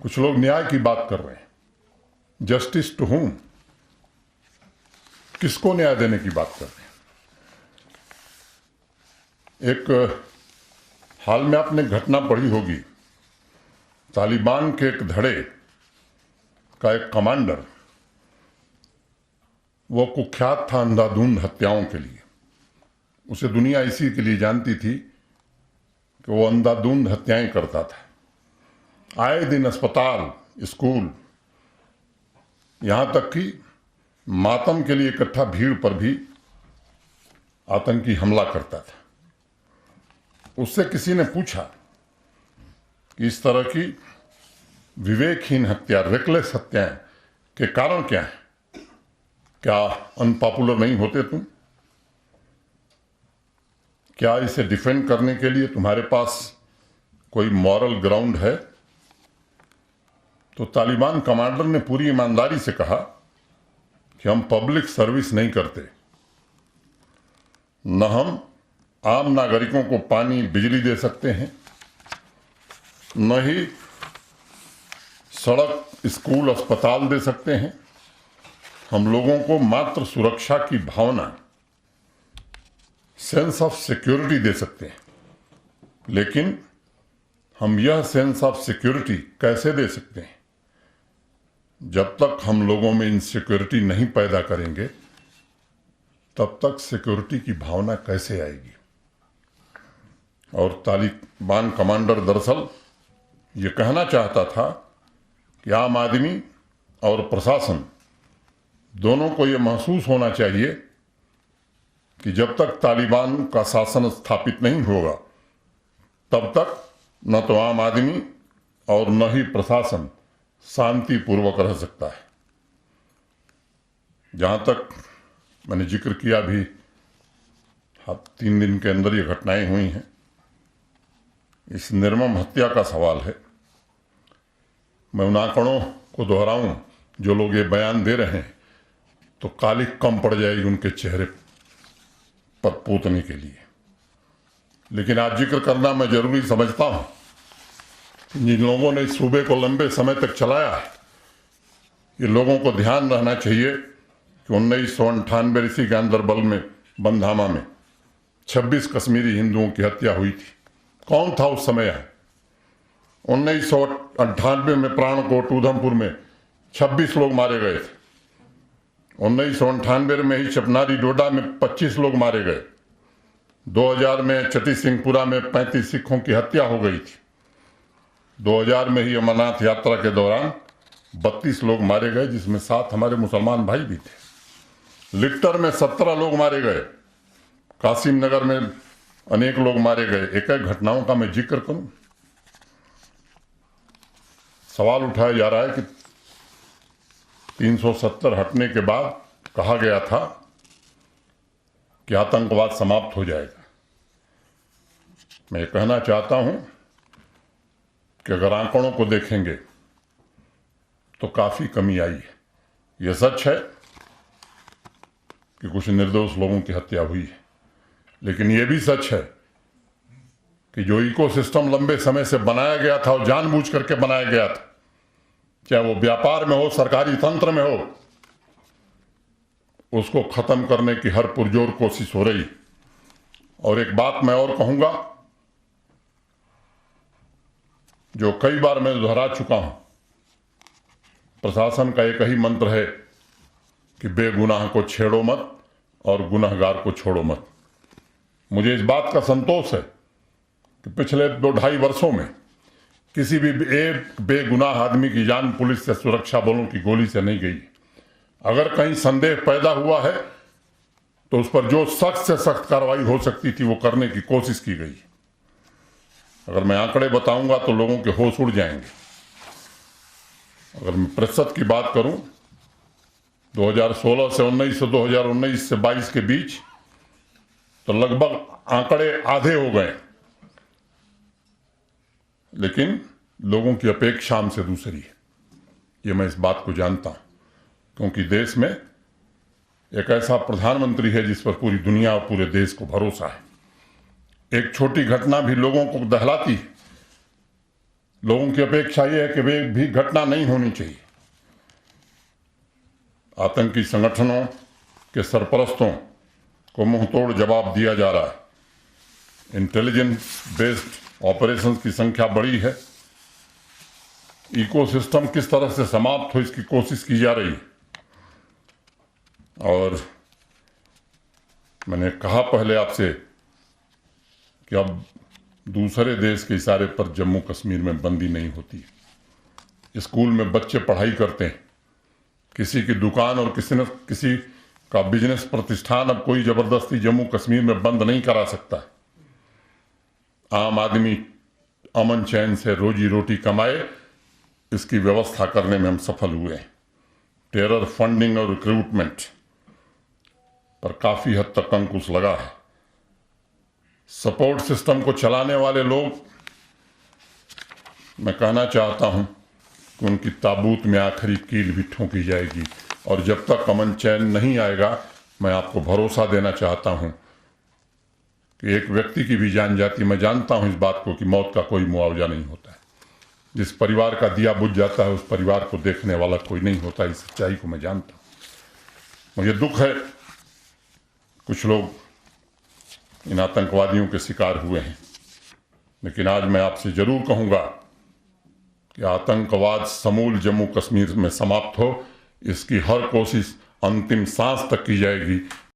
कुछ लोग न्याय की बात कर रहे हैं। जस्टिस टू हुम, किसको न्याय देने की बात कर रहे हैं? एक हाल में आपने घटना पढ़ी होगी, तालिबान के एक धड़े का एक कमांडर, वो कुख्यात था अंधाधुंध हत्याओं के लिए। उसे दुनिया इसी के लिए जानती थी कि वो अंधाधुंध हत्याएं करता था। आए दिन अस्पताल, स्कूल, यहां तक कि मातम के लिए इकट्ठा भीड़ पर भी आतंकी हमला करता था। उससे किसी ने पूछा कि इस तरह की विवेकहीन हत्या, रेकलेस हत्याएं के कारण क्या है? क्या अनपॉपुलर नहीं होते तुम? क्या इसे डिफेंड करने के लिए तुम्हारे पास कोई मॉरल ग्राउंड है? तो तालिबान कमांडर ने पूरी ईमानदारी से कहा कि हम पब्लिक सर्विस नहीं करते, न हम आम नागरिकों को पानी बिजली दे सकते हैं, न ही सड़क, स्कूल, अस्पताल दे सकते हैं। हम लोगों को मात्र सुरक्षा की भावना, सेंस ऑफ सिक्योरिटी दे सकते हैं। लेकिन हम यह सेंस ऑफ सिक्योरिटी कैसे दे सकते हैं? जब तक हम लोगों में इनसिक्योरिटी नहीं पैदा करेंगे, तब तक सिक्योरिटी की भावना कैसे आएगी? और तालिबान कमांडर दरअसल ये कहना चाहता था कि आम आदमी और प्रशासन दोनों को ये महसूस होना चाहिए कि जब तक तालिबान का शासन स्थापित नहीं होगा, तब तक न तो आम आदमी और न ही प्रशासन शांतिपूर्वक रह सकता है। जहां तक मैंने जिक्र किया भी, 3 दिन के अंदर ये घटनाएं हुई हैं, इस निर्मम हत्या का सवाल है। मैं उन आंकड़ों को दोहराऊं जो लोग ये बयान दे रहे हैं, तो कालिक कम पड़ जाएगी उनके चेहरे पर पोतने के लिए। लेकिन आज जिक्र करना मैं जरूरी समझता हूं, जिन लोगों ने इस सूबे को लंबे समय तक चलाया है, ये लोगों को ध्यान रहना चाहिए कि 1998 ईस्वी के अंदरबल में, बंधामा में 26 कश्मीरी हिंदुओं की हत्या हुई थी। कौन था उस समय? 1998 में प्राणकोट, उधमपुर में 26 लोग मारे गए थे। 1998 में ही चपनारी डोडा में 25 लोग मारे गए। 2000 में चटी सिंहपुरा में 35 सिखों की हत्या हो गई थी। 2000 में ही अमरनाथ यात्रा के दौरान 32 लोग मारे गए, जिसमें 7 हमारे मुसलमान भाई भी थे। लिट्टर में 17 लोग मारे गए। कासिम नगर में अनेक लोग मारे गए। एक एक घटनाओं का मैं जिक्र करूं। सवाल उठाया जा रहा है कि 370 हटने के बाद कहा गया था कि आतंकवाद समाप्त हो जाएगा। मैं ये कहना चाहता हूं कि अगर आंकड़ों को देखेंगे तो काफी कमी आई है। यह सच है कि कुछ निर्दोष लोगों की हत्या हुई है, लेकिन यह भी सच है कि जो इकोसिस्टम लंबे समय से बनाया गया था और जानबूझ करके बनाया गया था, चाहे वो व्यापार में हो, सरकारी तंत्र में हो, उसको खत्म करने की हर पुरजोर कोशिश हो रही। और एक बात मैं और कहूंगा, जो कई बार मैं दोहरा चुका हूं, प्रशासन का एक ही मंत्र है कि बेगुनाह को छेड़ो मत और गुनहगार को छोड़ो मत। मुझे इस बात का संतोष है कि पिछले 2-2.5 वर्षों में किसी भी एक बेगुनाह आदमी की जान पुलिस से, सुरक्षा बलों की गोली से नहीं गई। अगर कहीं संदेह पैदा हुआ है तो उस पर जो सख्त से सख्त कार्रवाई हो सकती थी वो करने की कोशिश की गई। अगर मैं आंकड़े बताऊंगा तो लोगों के होश उड़ जाएंगे। अगर मैं प्रतिशत की बात करूं, 2016 से 19 से 2019 से 22 के बीच तो लगभग आंकड़े आधे हो गए। लेकिन लोगों की अपेक्षा हमसे दूसरी है, ये मैं इस बात को जानता हूं, क्योंकि देश में एक ऐसा प्रधानमंत्री है जिस पर पूरी दुनिया और पूरे देश को भरोसा है। एक छोटी घटना भी लोगों को दहलाती है, लोगों की अपेक्षा यह है कि वे भी घटना नहीं होनी चाहिए। आतंकी संगठनों के सरपरस्तों को मुंहतोड़ जवाब दिया जा रहा है। इंटेलिजेंस बेस्ड ऑपरेशंस की संख्या बढ़ी है। इकोसिस्टम किस तरह से समाप्त हो इसकी कोशिश की जा रही है। और मैंने कहा पहले आपसे कि अब दूसरे देश के इशारे पर जम्मू कश्मीर में बंदी नहीं होती। स्कूल में बच्चे पढ़ाई करते हैं, किसी की दुकान और किसी का बिजनेस प्रतिष्ठान अब कोई जबरदस्ती जम्मू कश्मीर में बंद नहीं करा सकता। आम आदमी अमन चैन से रोजी रोटी कमाए, इसकी व्यवस्था करने में हम सफल हुए हैं। टेरर फंडिंग और रिक्रूटमेंट पर काफी हद तक अंकुश लगा है। सपोर्ट सिस्टम को चलाने वाले लोग, मैं कहना चाहता हूं कि उनकी ताबूत में आखिरी कील भी ठोंकी जाएगी। और जब तक अमन चैन नहीं आएगा, मैं आपको भरोसा देना चाहता हूं कि एक व्यक्ति की भी जान जाती। मैं जानता हूं इस बात को कि मौत का कोई मुआवजा नहीं होता है। जिस परिवार का दिया बुझ जाता है उस परिवार को देखने वाला कोई नहीं होता। इस सच्चाई को मैं जानता हूं। मुझे दुख है कुछ लोग इन आतंकवादियों के शिकार हुए हैं, लेकिन आज मैं आपसे जरूर कहूंगा कि आतंकवाद समूल जम्मू कश्मीर में समाप्त हो, इसकी हर कोशिश अंतिम सांस तक की जाएगी।